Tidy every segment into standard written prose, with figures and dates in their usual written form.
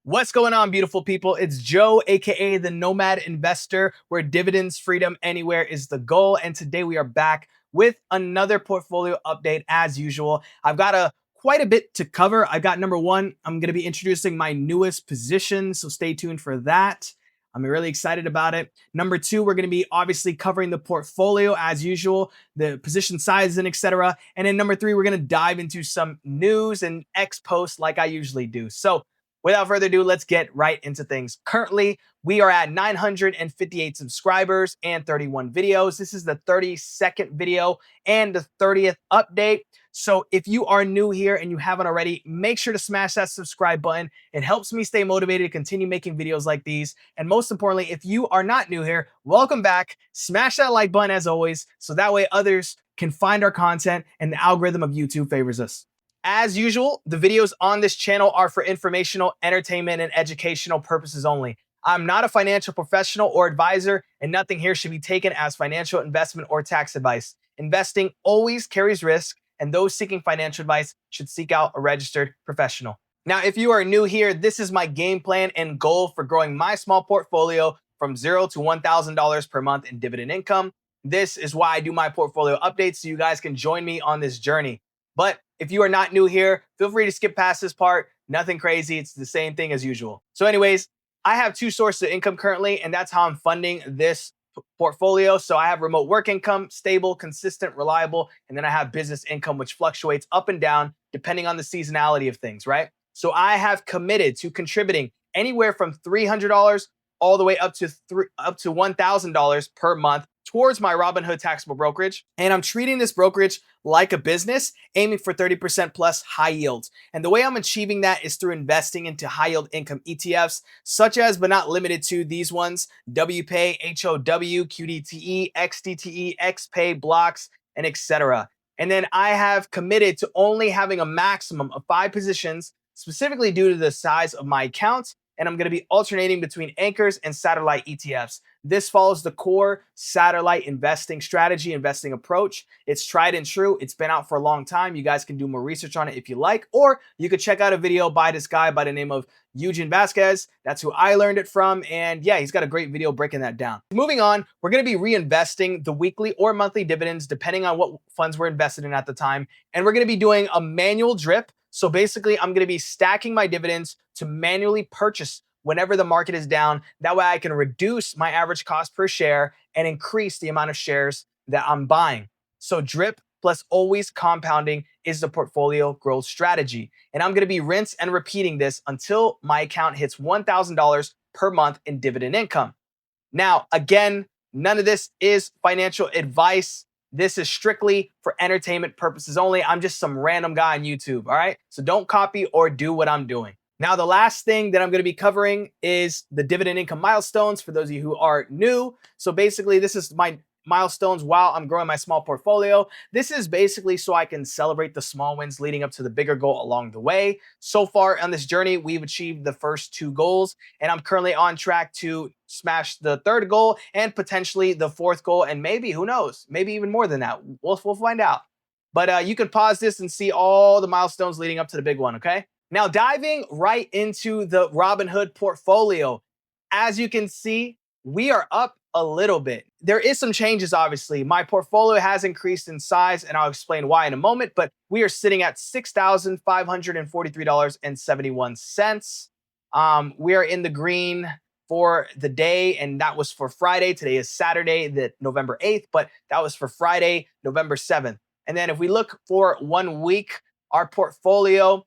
What's going on, beautiful people? It's Joe, aka the Nomad Investor, where dividends freedom anywhere is the goal. And today we are back with another portfolio update as usual. I've got quite a bit to cover. I got number one, I'm going to be introducing my newest position, so stay tuned for that. I'm really excited about it. Number two, we're going to be obviously covering the portfolio as usual, the position size and etc. And then number three, we're going to dive into some news and X posts like I usually do. So without further ado, let's get right into things. Currently, we are at 958 subscribers and 31 videos. This is the 32nd video and the 30th update. So if you are new here and you haven't already, make sure to smash that subscribe button. It helps me stay motivated to continue making videos like these. And most importantly, if you are not new here, welcome back. Smash that like button as always, so that way others can find our content and the algorithm of YouTube favors us. As usual, the videos on this channel are for informational, entertainment, and educational purposes only. I'm not a financial professional or advisor, and nothing here should be taken as financial investment or tax advice. Investing always carries risk, and those seeking financial advice should seek out a registered professional. Now, if you are new here, this is my game plan and goal for growing my small portfolio from $0 to $1,000 per month in dividend income. This is why I do my portfolio updates, so you guys can join me on this journey. But if you are not new here, feel free to skip past this part. Nothing crazy. It's the same thing as usual. So anyways, I have two sources of income currently, and that's how I'm funding this portfolio. So I have remote work income, stable, consistent, reliable, and then I have business income, which fluctuates up and down depending on the seasonality of things, right? So I have committed to contributing anywhere from $300 all the way up to $1,000 per month towards my Robinhood taxable brokerage. And I'm treating this brokerage like a business, aiming for 30% plus high yields. And the way I'm achieving that is through investing into high yield income ETFs, such as, but not limited to, these ones: WPay, HOW, QDTE, XDTE, XPay, blocks, and etc. And then I have committed to only having a maximum of 5 positions, specifically due to the size of my account. And I'm going to be alternating between anchors and satellite ETFs. This follows the core satellite investing strategy, investing approach. It's tried and true. It's been out for a long time. You guys can do more research on it if you like, or you could check out a video by this guy by the name of Eugene Vasquez. That's who I learned it from. And yeah, he's got a great video breaking that down. Moving on, we're going to be reinvesting the weekly or monthly dividends, depending on what funds we're invested in at the time. And we're going to be doing a manual drip. So basically, I'm going to be stacking my dividends to manually purchase whenever the market is down. That way I can reduce my average cost per share and increase the amount of shares that I'm buying. So drip plus always compounding is the portfolio growth strategy. And I'm going to be rinse and repeating this until my account hits $1,000 per month in dividend income. Now, again, none of this is financial advice. This is strictly for entertainment purposes only. I'm just some random guy on YouTube, all right? So don't copy or do what I'm doing. Now, the last thing that I'm going to be covering is the dividend income milestones for those of you who are new. So basically, this is my milestones while I'm growing my small portfolio. This is basically so I can celebrate the small wins leading up to the bigger goal along the way. So far on this journey, we've achieved the first 2 goals, and I'm currently on track to smash the 3rd goal and potentially the 4th goal, and maybe, who knows, maybe even more than that. We'll find out. But you can pause this and see all the milestones leading up to the big one, okay? Now, diving right into the Robinhood portfolio, as you can see, we are up a little bit. There is some changes, obviously. My portfolio has increased in size, and I'll explain why in a moment, but we are sitting at $6,543.71. We are in the green for the day, and that was for Friday. Today is Saturday, November 8th, but that was for Friday, November 7th. And then if we look for 1 week, our portfolio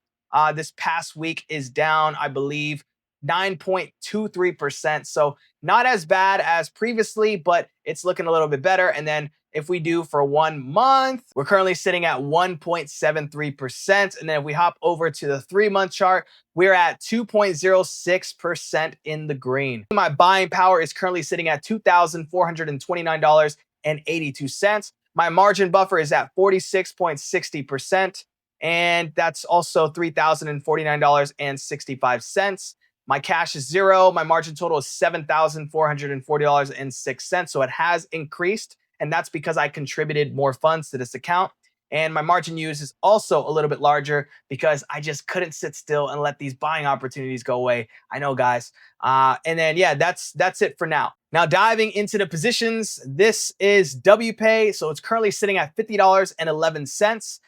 this past week is down, I believe, 9.23%. So not as bad as previously, but it's looking a little bit better. And then if we do for 1 month, we're currently sitting at 1.73%. And then if we hop over to the 3-month chart, we're at 2.06% in the green. My buying power is currently sitting at $2,429.82. My margin buffer is at 46.60%. And that's also $3,049.65. My cash is 0. My margin total is $7,440.06. So it has increased, and that's because I contributed more funds to this account. And my margin used is also a little bit larger because I just couldn't sit still and let these buying opportunities go away. I know, guys. And then, yeah, that's it for now. Now, diving into the positions, this is WPay. So it's currently sitting at $50.11.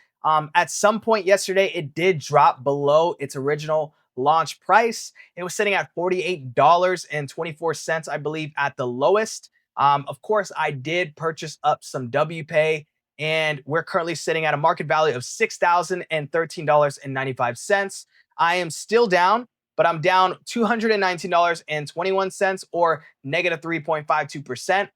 At some point yesterday, it did drop below its original launch price. It was sitting at $48.24, I believe, at the lowest. Of course, I did purchase up some WPay, and we're currently sitting at a market value of $6,013.95. I am still down, but I'm down $219.21 or negative 3.52%.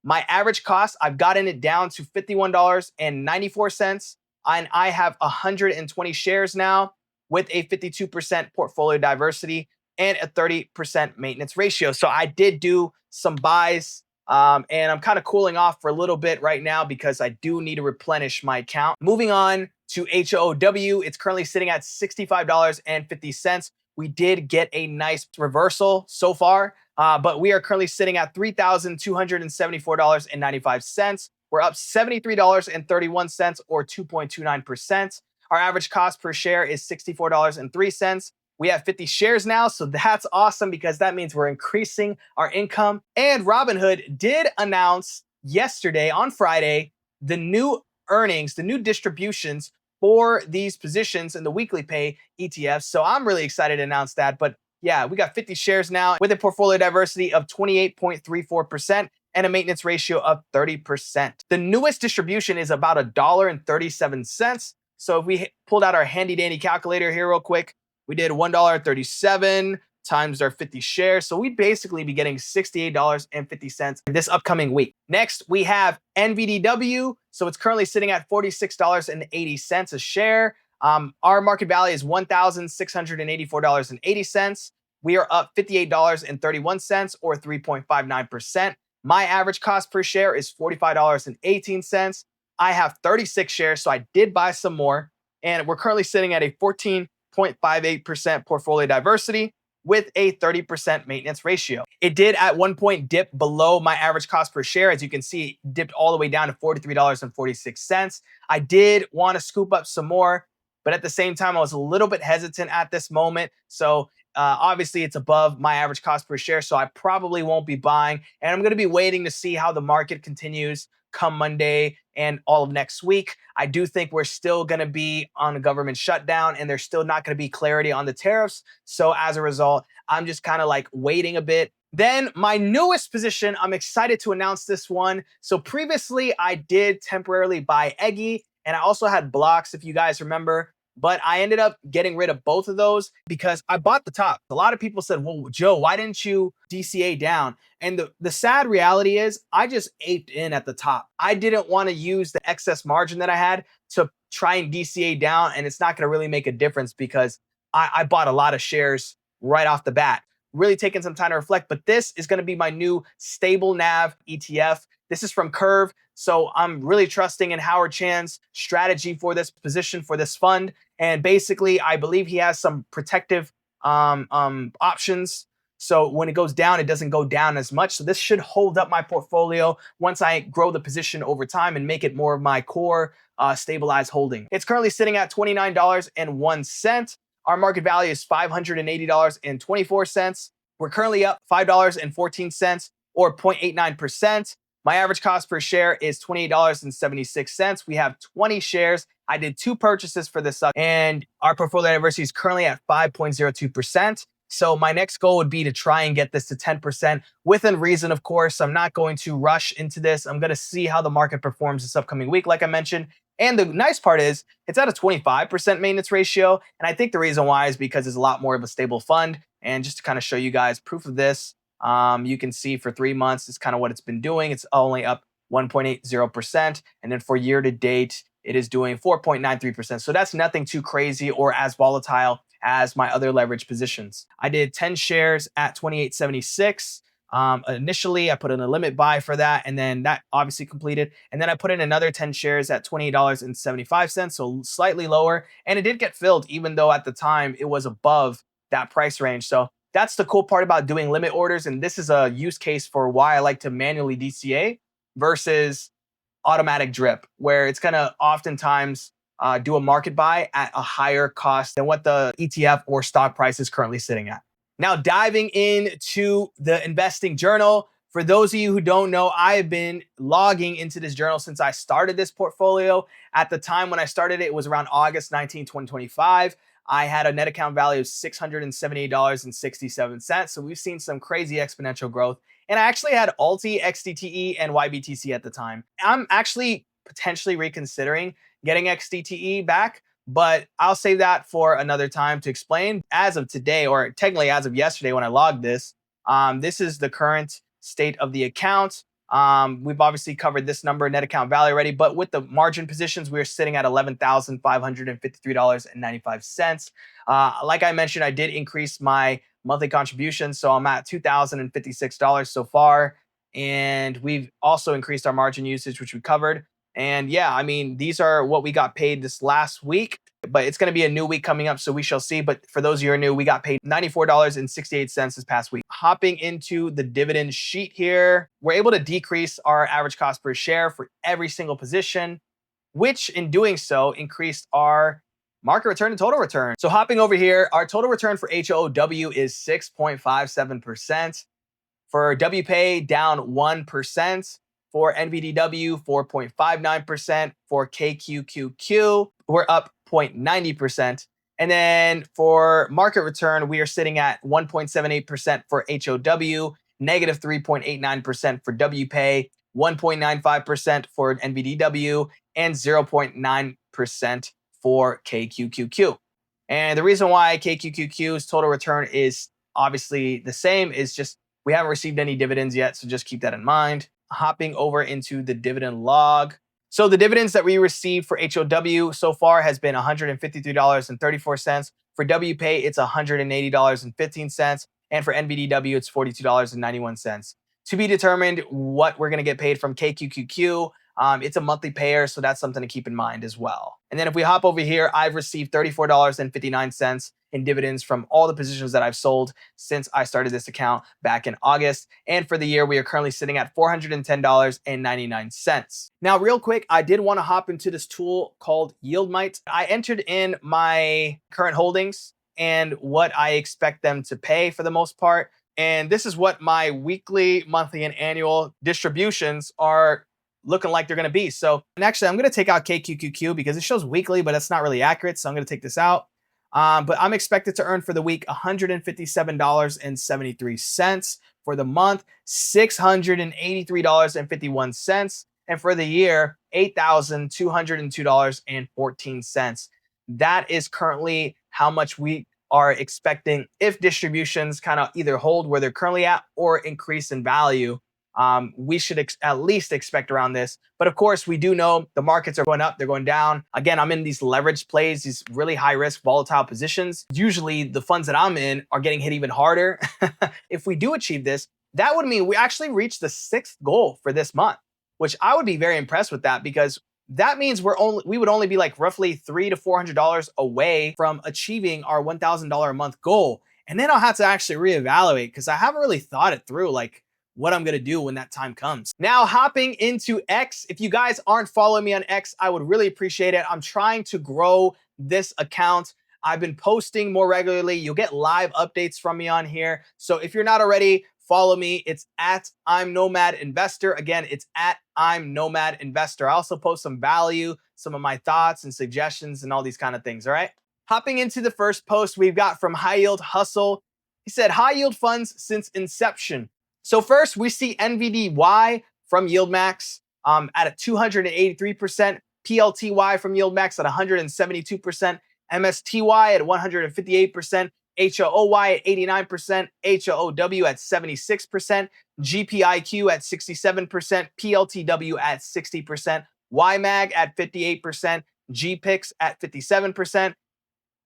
My average cost, I've gotten it down to $51.94. And I have 120 shares now with a 52% portfolio diversity and a 30% maintenance ratio. So I did do some buys, and I'm kind of cooling off for a little bit right now because I do need to replenish my account. Moving on to HOW, it's currently sitting at $65.50. We did get a nice reversal so far, but we are currently sitting at $3,274.95. We're up $73.31 or 2.29%. Our average cost per share is $64.03. We have 50 shares now, so that's awesome because that means we're increasing our income. And Robinhood did announce yesterday on Friday the new earnings, the new distributions for these positions in the weekly pay ETFs. So I'm really excited to announce that. But yeah, we got 50 shares now with a portfolio diversity of 28.34% and a maintenance ratio of 30%. The newest distribution is about $1.37. So if we pulled out our handy dandy calculator here real quick, we did $1.37 times our 50 shares. So we'd basically be getting $68.50 this upcoming week. Next, we have NVDW. So it's currently sitting at $46.80 a share. Our market value is $1,684.80. We are up $58.31 or 3.59%. My average cost per share is $45.18. I have 36 shares, so I did buy some more. And we're currently sitting at a 14.58% portfolio diversity with a 30% maintenance ratio. It did at one point dip below my average cost per share. As you can see, it dipped all the way down to $43.46. I did want to scoop up some more, but at the same time, I was a little bit hesitant at this moment. So obviously, it's above my average cost per share, so I probably won't be buying. And I'm going to be waiting to see how the market continues come Monday and all of next week. I do think we're still going to be on a government shutdown and there's still not going to be clarity on the tariffs. So as a result, I'm just kind of like waiting a bit. Then my newest position, I'm excited to announce this one. So previously I did temporarily buy Eggy and I also had blocks, if you guys remember. But I ended up getting rid of both of those because I bought the top. A lot of people said, well, Joe, why didn't you DCA down? And the sad reality is I just aped in at the top. I didn't want to use the excess margin that I had to try and DCA down. And it's not going to really make a difference because I bought a lot of shares right off the bat. Really taking some time to reflect. But this is going to be my new stable NAV ETF. This is from Curve. So I'm really trusting in Howard Chan's strategy for this position, for this fund. And basically, I believe he has some protective options. So when it goes down, it doesn't go down as much. So this should hold up my portfolio once I grow the position over time and make it more of my core stabilized holding. It's currently sitting at $29.01. Our market value is $580.24. We're currently up $5.14 or 0.89%. My average cost per share is $28.76. We have 20 shares. I did 2 purchases for this, and our portfolio diversity is currently at 5.02%. So my next goal would be to try and get this to 10% within reason, of course. I'm not going to rush into this. I'm going to see how the market performs this upcoming week, like I mentioned. And the nice part is it's at a 25% maintenance ratio. And I think the reason why is because it's a lot more of a stable fund. And just to kind of show you guys proof of this, you can see for 3 months, it's kind of what it's been doing. It's only up 1.80%. And then for year to date, it is doing 4.93%. So that's nothing too crazy or as volatile as my other leverage positions. I did 10 shares at $28.76. Initially, I put in a limit buy for that, and then that obviously completed. And then I put in another 10 shares at $28.75, so slightly lower. And it did get filled, even though at the time it was above that price range. So that's the cool part about doing limit orders. And this is a use case for why I like to manually DCA versus automatic drip, where it's going to oftentimes do a market buy at a higher cost than what the ETF or stock price is currently sitting at. Now, diving into the investing journal. For those of you who don't know, I have been logging into this journal since I started this portfolio. At the time when I started it, it was around August 19, 2025. I had a net account value of $678.67. So we've seen some crazy exponential growth. And I actually had Alti, XDTE, and YBTC at the time. I'm actually potentially reconsidering getting XDTE back, but I'll save that for another time to explain. As of today, or technically as of yesterday when I logged this, this is the current state of the account. We've obviously covered this number, net account value already, but with the margin positions, we're sitting at $11,553.95. Like I mentioned, I did increase my monthly contribution, so I'm at $2,056 so far. And we've also increased our margin usage, which we covered. And yeah, I mean, these are what we got paid this last week, but it's going to be a new week coming up, so we shall see. But for those of you who are new, we got paid $94.68 this past week. Hopping into the dividend sheet here, we're able to decrease our average cost per share for every single position, which in doing so increased our market return and total return. So hopping over here, our total return for HOW is 6.57%. For WPay, down 1%. For NVDW, 4.59%. For KQQQ, we're up 0.90%. And then for market return, we are sitting at 1.78% for HOW, negative 3.89% for WPay, 1.95% for NVDW, and 0.9% for KQQQ. And the reason why KQQQ's total return is obviously the same is just we haven't received any dividends yet, so just keep that in mind. Hopping over into the dividend log. So the dividends that we received for HOW so far has been $153.34. For WPay, it's $180.15. And for NVDW, it's $42.91. To be determined what we're going to get paid from KQQQ. It's a monthly payer, so that's something to keep in mind as well. And then if we hop over here, I've received $34.59 in dividends from all the positions that I've sold since I started this account back in August. And for the year, we are currently sitting at $410.99. Now, real quick, I did want to hop into this tool called YieldMite. I entered in my current holdings and what I expect them to pay for the most part. And this is what my weekly, monthly, and annual distributions are looking like they're going to be. So, and actually, I'm going to take out KQQQ because it shows weekly, but it's not really accurate. So I'm going to take this out. But I'm expected to earn for the week $157.73. For the month, $683.51. And for the year, $8,202.14. That is currently how much we are expecting if distributions kind of either hold where they're currently at or increase in value. We should at least expect around this. But of course, we do know the markets are going up, they're going down. Again, I'm in these leveraged plays, these really high risk, volatile positions. Usually the funds that I'm in are getting hit even harder. If we do achieve this, that would mean we actually reach the 6th goal for this month, which I would be very impressed with that, because that means we would only be like roughly $300 to $400 away from achieving our $1,000 a month goal. And then I'll have to actually reevaluate, because I haven't really thought it through, like what I'm going to do when that time comes. Now, hopping into X. If you guys aren't following me on X, I would really appreciate it. I'm trying to grow this account. I've been posting more regularly. You'll get live updates from me on here. So if you're not already, follow me. It's at I'm Nomad Investor. Again, it's at I'm Nomad Investor. I also post some value, some of my thoughts and suggestions and all these kind of things. All right. Hopping into the first post we've got from High Yield Hustle. He said, high yield funds since inception. So first, we see NVDY from YieldMax at a 283%, PLTY from YieldMax at 172%, MSTY at 158%, HOOY at 89%, HOOW at 76%, GPIQ at 67%, PLTW at 60%, YMAG at 58%, GPIX at 57%,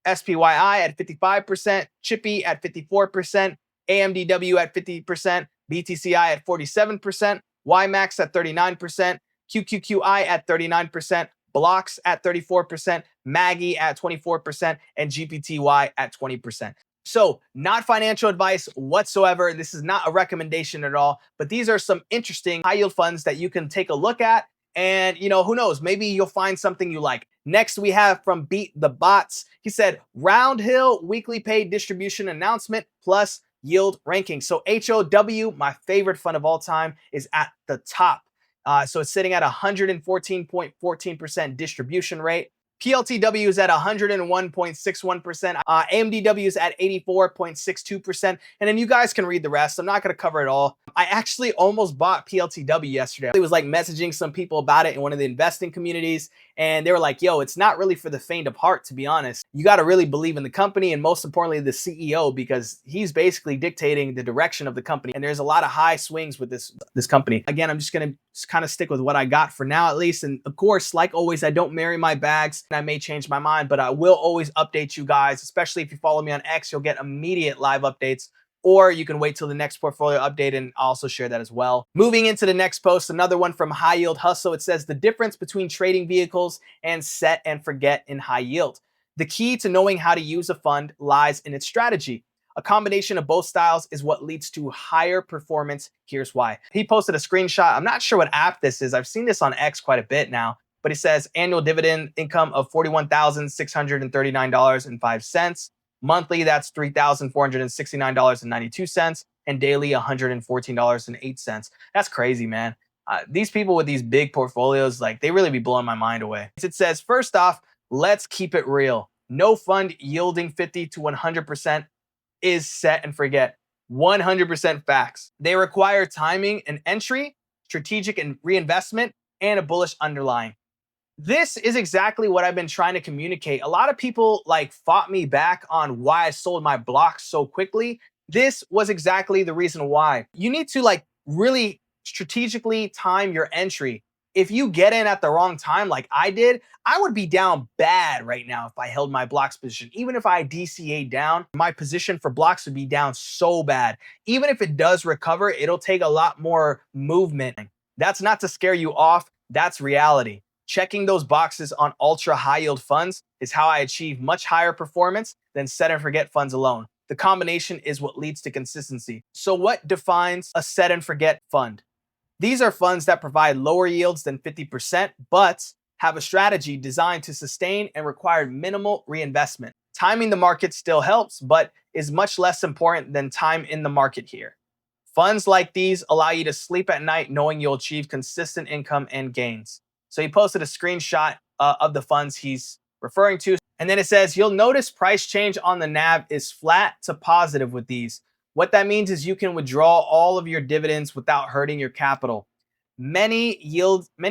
SPYI at 55%, Chippy at 54%, AMDW at 50%, BTCI at 47%, YMAX at 39%, QQQI at 39%, Blocks at 34%, Maggie at 24%, and GPTY at 20%. So not financial advice whatsoever. This is not a recommendation at all, but these are some interesting high yield funds that you can take a look at And, who knows? Maybe you'll find something you like. Next, we have from Beat the Bots. He said, Round Hill weekly paid distribution announcement plus yield ranking. So HOW, my favorite fund of all time, is at the top. So it's sitting at 114.14% distribution rate. PLTW is at 101.61%. AMDW is at 84.62%. And then you guys can read the rest. I'm not going to cover it all. I actually almost bought PLTW yesterday. It was like messaging some people about it in one of the investing communities. And they were like, yo, it's not really for the faint of heart, to be honest. You got to really believe in the company and most importantly, the CEO, because he's basically dictating the direction of the company. And there's a lot of high swings with this company. Again, I'm just going to kind of stick with what I got for now, at least. And of course, like always, I don't marry my bags. I may change my mind, but I will always update you guys, especially if you follow me on X, you'll get immediate live updates. Or you can wait till the next portfolio update and I'll also share that as well. Moving into the next post, another one from High Yield Hustle. It says the difference between trading vehicles and set and forget in high yield. The key to knowing how to use a fund lies in its strategy. A combination of both styles is what leads to higher performance. Here's why. He posted a screenshot. I'm not sure what app this is. I've seen this on X quite a bit now, but he says annual dividend income of $41,639.05. Monthly, that's $3,469.92, and daily, $114.08. That's crazy, man. These people with these big portfolios, like they really be blowing my mind away. It says, first off, let's keep it real. No fund yielding 50 to 100% is set and forget. 100% facts. They require timing and entry, strategic and reinvestment, and a bullish underlying. This is exactly what I've been trying to communicate. A lot of people fought me back on why I sold my blocks so quickly. This was exactly the reason why. You need to really strategically time your entry. If you get in at the wrong time like I did, I would be down bad right now if I held my blocks position. Even if I DCA down, my position for blocks would be down so bad. Even if it does recover, it'll take a lot more movement. That's not to scare you off. That's reality. Checking those boxes on ultra high yield funds is how I achieve much higher performance than set and forget funds alone. The combination is what leads to consistency. So what defines a set and forget fund? These are funds that provide lower yields than 50%, but have a strategy designed to sustain and require minimal reinvestment. Timing the market still helps, but is much less important than time in the market here. Funds like these allow you to sleep at night knowing you'll achieve consistent income and gains. So he posted a screenshot of the funds he's referring to. And then it says, you'll notice price change on the NAV is flat to positive with these. What that means is you can withdraw all of your dividends without hurting your capital. Many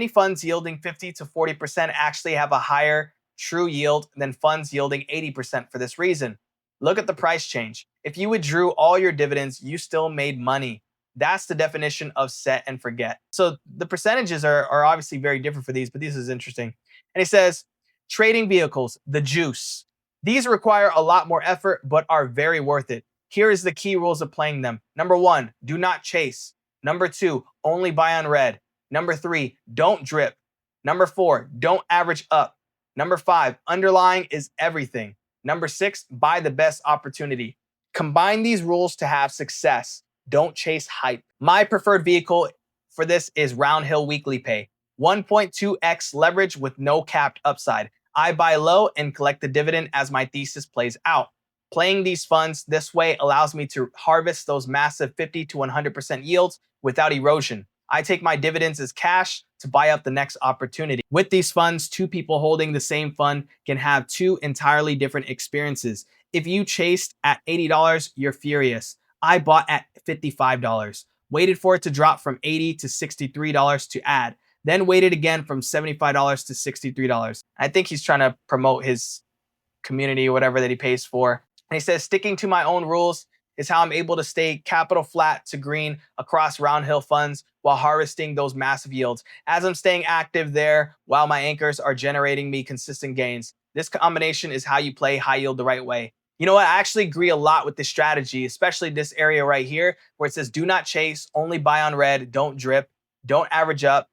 funds yielding 50 to 40% actually have a higher true yield than funds yielding 80% for this reason. Look at the price change. If you withdrew all your dividends, you still made money. That's the definition of set and forget. So the percentages are obviously very different for these, but this is interesting. And he says, trading vehicles, the juice. These require a lot more effort, but are very worth it. Here is the key rules of playing them. Number 1, do not chase. Number 2, only buy on red. Number 3, don't drip. Number 4, don't average up. Number 5, underlying is everything. Number 6, buy the best opportunity. Combine these rules to have success. Don't chase hype. My preferred vehicle for this is Round Hill Weekly Pay. 1.2x leverage with no capped upside. I buy low and collect the dividend as my thesis plays out. Playing these funds this way allows me to harvest those massive 50 to 100% yields without erosion. I take my dividends as cash to buy up the next opportunity. With these funds, 2 people holding the same fund can have 2 entirely different experiences. If you chased at $80, you're furious. I bought at $55, waited for it to drop from $80 to $63 to add, then waited again from $75 to $63. I think he's trying to promote his community or whatever that he pays for. And he says, sticking to my own rules is how I'm able to stay capital flat to green across Round Hill funds while harvesting those massive yields. As I'm staying active there while my anchors are generating me consistent gains. This combination is how you play high yield the right way. You know what? I actually agree a lot with this strategy, especially this area right here where it says do not chase, only buy on red, don't drip, don't average up,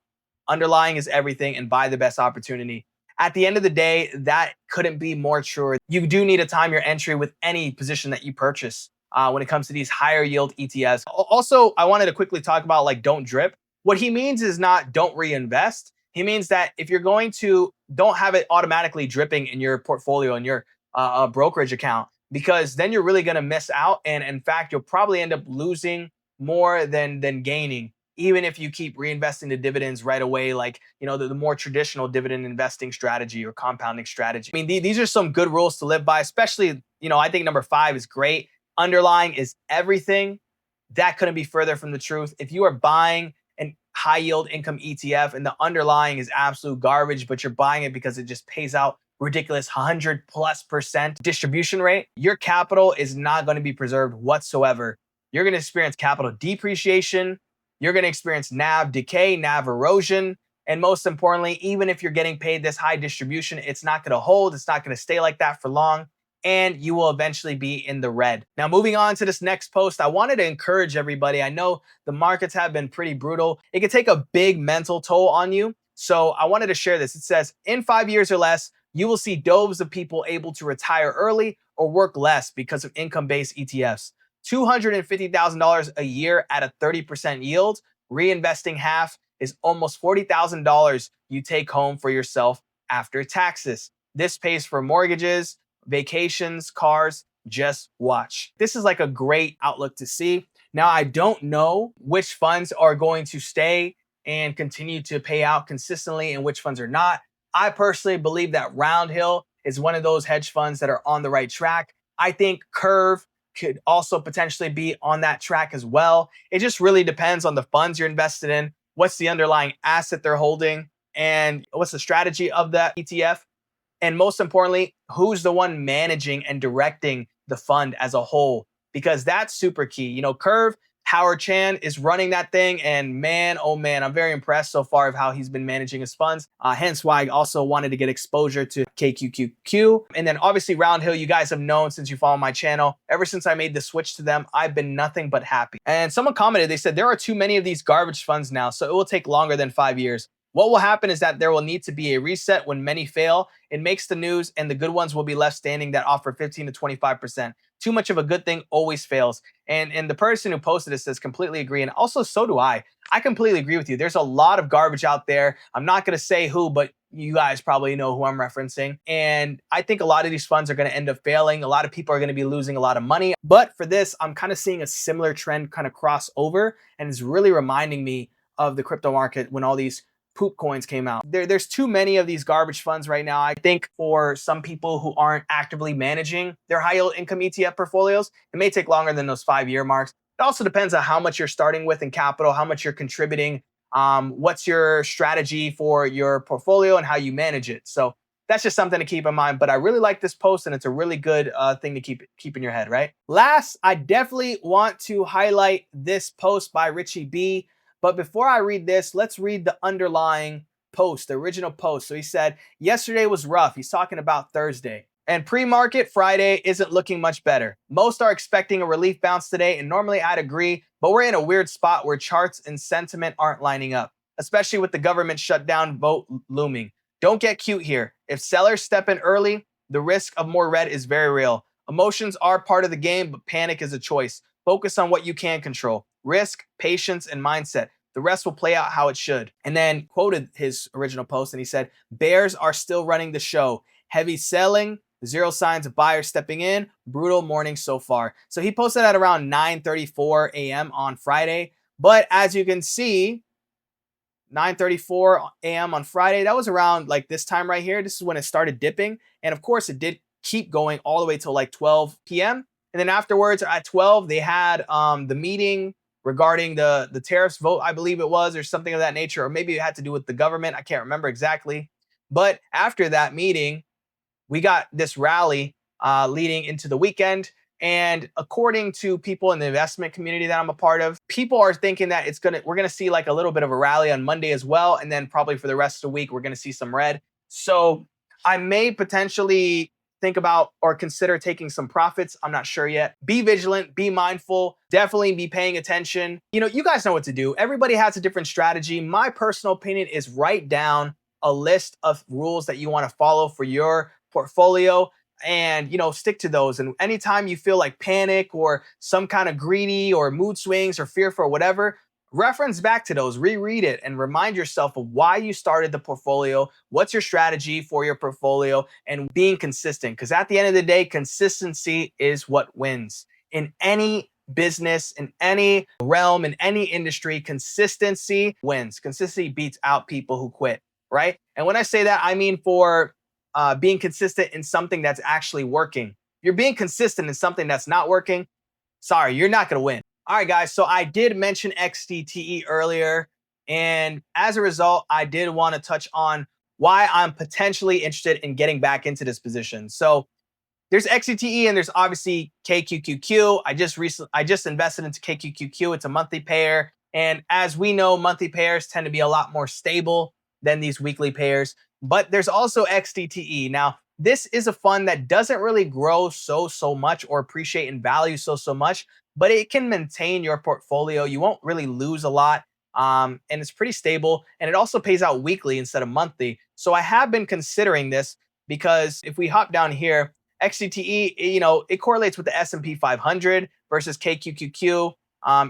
underlying is everything, and buy the best opportunity. At the end of the day, that couldn't be more true. You do need to time your entry with any position that you purchase when it comes to these higher yield ETFs. Also, I wanted to quickly talk about don't drip. What he means is not don't reinvest. He means that if you're going to, don't have it automatically dripping in your portfolio, in your brokerage account, because then you're really going to miss out. And in fact, you'll probably end up losing more than gaining, even if you keep reinvesting the dividends right away, like, the more traditional dividend investing strategy or compounding strategy. I mean, these are some good rules to live by, especially, I think number 5 is great. Underlying is everything. That couldn't be further from the truth. If you are buying an high yield income ETF and the underlying is absolute garbage, but you're buying it because it just pays out ridiculous 100+% distribution rate, your capital is not going to be preserved whatsoever. You're going to experience capital depreciation. You're going to experience NAV decay, NAV erosion. And most importantly, even if you're getting paid this high distribution, it's not going to hold. It's not going to stay like that for long. And you will eventually be in the red. Now, moving on to this next post, I wanted to encourage everybody. I know the markets have been pretty brutal. It can take a big mental toll on you. So I wanted to share this. It says, in 5 years or less, you will see droves of people able to retire early or work less because of income-based ETFs. $250,000 a year at a 30% yield, reinvesting half is almost $40,000 you take home for yourself after taxes. This pays for mortgages, vacations, cars. Just watch. This is like a great outlook to see. Now, I don't know which funds are going to stay and continue to pay out consistently and which funds are not. I personally believe that Roundhill is one of those hedge funds that are on the right track. I think Curve could also potentially be on that track as well. It just really depends on the funds you're invested in, what's the underlying asset they're holding, and what's the strategy of that ETF. And most importantly, who's the one managing and directing the fund as a whole? Because that's super key. Curve, Howard Chan is running that thing. And man, oh man, I'm very impressed so far of how he's been managing his funds. Hence why I also wanted to get exposure to KQQQ. And then obviously Roundhill, you guys have known since you follow my channel. Ever since I made the switch to them, I've been nothing but happy. And someone commented, they said, there are too many of these garbage funds now, so it will take longer than 5 years. What will happen is that there will need to be a reset when many fail. It makes the news, and the good ones will be left standing that offer 15 to 25%. Too much of a good thing always fails. And the person who posted this says completely agree. And also, so do I. I completely agree with you. There's a lot of garbage out there. I'm not going to say who, but you guys probably know who I'm referencing. And I think a lot of these funds are going to end up failing. A lot of people are going to be losing a lot of money. But for this, I'm kind of seeing a similar trend kind of cross over. And it's really reminding me of the crypto market when all these poop coins came out. There's too many of these garbage funds right now. I think for some people who aren't actively managing their high yield income ETF portfolios, it may take longer than those 5-year marks. It also depends on how much you're starting with in capital, how much you're contributing, what's your strategy for your portfolio and how you manage it. So that's just something to keep in mind. But I really like this post, and it's a really good thing to keep in your head, right? Last, I definitely want to highlight this post by Richie B. But before I read this, let's read the underlying post, the original post. So he said, yesterday was rough. He's talking about Thursday. And pre-market Friday isn't looking much better. Most are expecting a relief bounce today, and normally I'd agree, but we're in a weird spot where charts and sentiment aren't lining up, especially with the government shutdown vote looming. Don't get cute here. If sellers step in early, the risk of more red is very real. Emotions are part of the game, but panic is a choice. Focus on what you can control. Risk, patience, and mindset. The rest will play out how it should. And then quoted his original post, and he said, bears are still running the show. Heavy selling, zero signs of buyers stepping in, brutal morning so far. So he posted at around 9:34 a.m. on Friday. But as you can see, 9:34 a.m. on Friday, that was around like this time right here. This is when it started dipping. And of course, it did keep going all the way till like 12 p.m. And then afterwards at 12, they had the meeting regarding the tariffs vote, I believe it was, or something of that nature, or maybe it had to do with the government. I can't remember exactly. But after that meeting, we got this rally leading into the weekend. And according to people in the investment community that I'm a part of, people are thinking that we're gonna see like a little bit of a rally on Monday as well, and then probably for the rest of the week we're gonna see some red. So I may potentially think about or consider taking some profits. I'm not sure yet. Be vigilant, be mindful, definitely be paying attention. You guys know what to do. Everybody has a different strategy. My personal opinion is write down a list of rules that you want to follow for your portfolio and stick to those. And anytime you feel like panic or some kind of greedy or mood swings or fearful or whatever, reference back to those, reread it, and remind yourself of why you started the portfolio, what's your strategy for your portfolio, and being consistent. Because at the end of the day, consistency is what wins. In any business, in any realm, in any industry, consistency wins. Consistency beats out people who quit, right? And when I say that, I mean for being consistent in something that's actually working. If you're being consistent in something that's not working, sorry, you're not going to win. All right, guys. So I did mention XDTE earlier. And as a result, I did want to touch on why I'm potentially interested in getting back into this position. So there's XDTE and there's obviously KQQQ. I just invested into KQQQ. It's a monthly pair. And as we know, monthly pairs tend to be a lot more stable than these weekly pairs. But there's also XDTE. Now, this is a fund that doesn't really grow so much or appreciate in value so much, but it can maintain your portfolio. You won't really lose a lot. And it's pretty stable. And it also pays out weekly instead of monthly. So I have been considering this because if we hop down here, XDTE, it correlates with the S&P 500 versus KQQQ.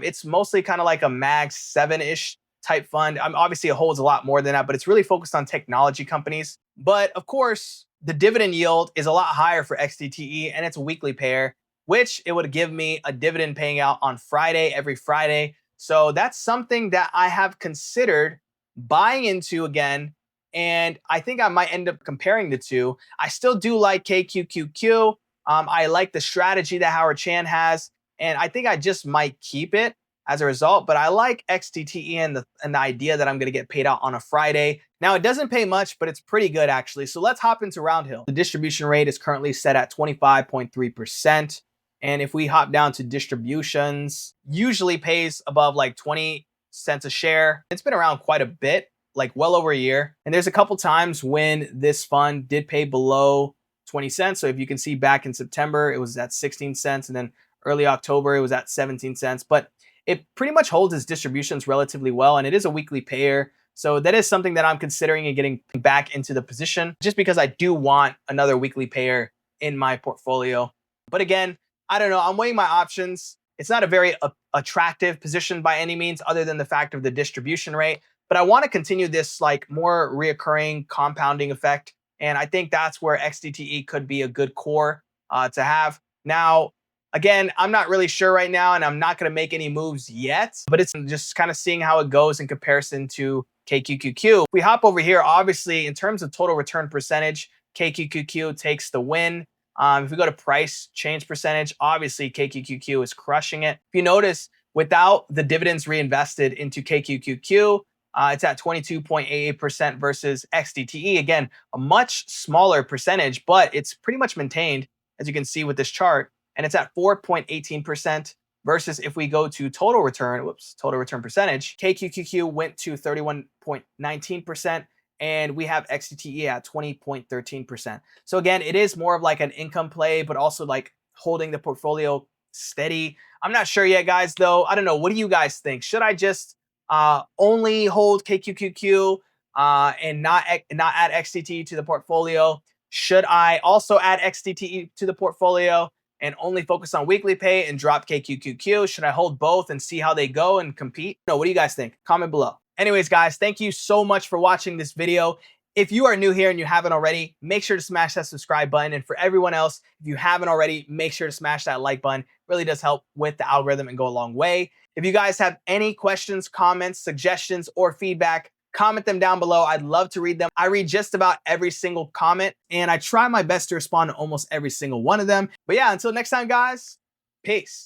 It's mostly kind of like a Mag 7-ish type fund. Obviously, it holds a lot more than that, but it's really focused on technology companies. But of course, the dividend yield is a lot higher for XDTE, and it's a weekly pair, which it would give me a dividend paying out on Friday, every Friday. So that's something that I have considered buying into again. And I think I might end up comparing the two. I still do like KQQQ. I like the strategy that Howard Chan has. And I think I just might keep it as a result. But I like XDTE and the idea that I'm going to get paid out on a Friday. Now, it doesn't pay much, but it's pretty good, actually. So let's hop into Roundhill. The distribution rate is currently set at 25.3%. And if we hop down to distributions, usually pays above like 20 cents a share. It's been around quite a bit, like well over a year. And there's a couple times when this fund did pay below 20 cents. So if you can see back in September, it was at 16 cents. And then early October, it was at 17 cents. But it pretty much holds its distributions relatively well. And it is a weekly payer. So that is something that I'm considering and getting back into the position just because I do want another weekly payer in my portfolio. But again, I don't know. I'm weighing my options. It's not a very attractive position by any means other than the fact of the distribution rate. But I want to continue this like more reoccurring compounding effect. And I think that's where XDTE could be a good core to have. Now, again, I'm not really sure right now, and I'm not going to make any moves yet, but it's just kind of seeing how it goes in comparison to KQQQ. If we hop over here, obviously, in terms of total return percentage, KQQQ takes the win. If we go to price change percentage, obviously KQQQ is crushing it. If you notice, without the dividends reinvested into KQQQ, it's at 22.88% versus XDTE. Again, a much smaller percentage, but it's pretty much maintained, as you can see with this chart. And it's at 4.18% versus if we go to total return percentage, KQQQ went to 31.19%. And we have XDTE at 20.13%. So again, it is more of like an income play, but also like holding the portfolio steady. I'm not sure yet, guys, though. I don't know. What do you guys think? Should I just only hold KQQQ and not add XDTE to the portfolio? Should I also add XDTE to the portfolio and only focus on weekly pay and drop KQQQ? Should I hold both and see how they go and compete? No, what do you guys think? Comment below. Anyways, guys, thank you so much for watching this video. If you are new here and you haven't already, make sure to smash that subscribe button. And for everyone else, if you haven't already, make sure to smash that like button. It really does help with the algorithm and go a long way. If you guys have any questions, comments, suggestions, or feedback, comment them down below. I'd love to read them. I read just about every single comment, and I try my best to respond to almost every single one of them. But yeah, until next time, guys, peace.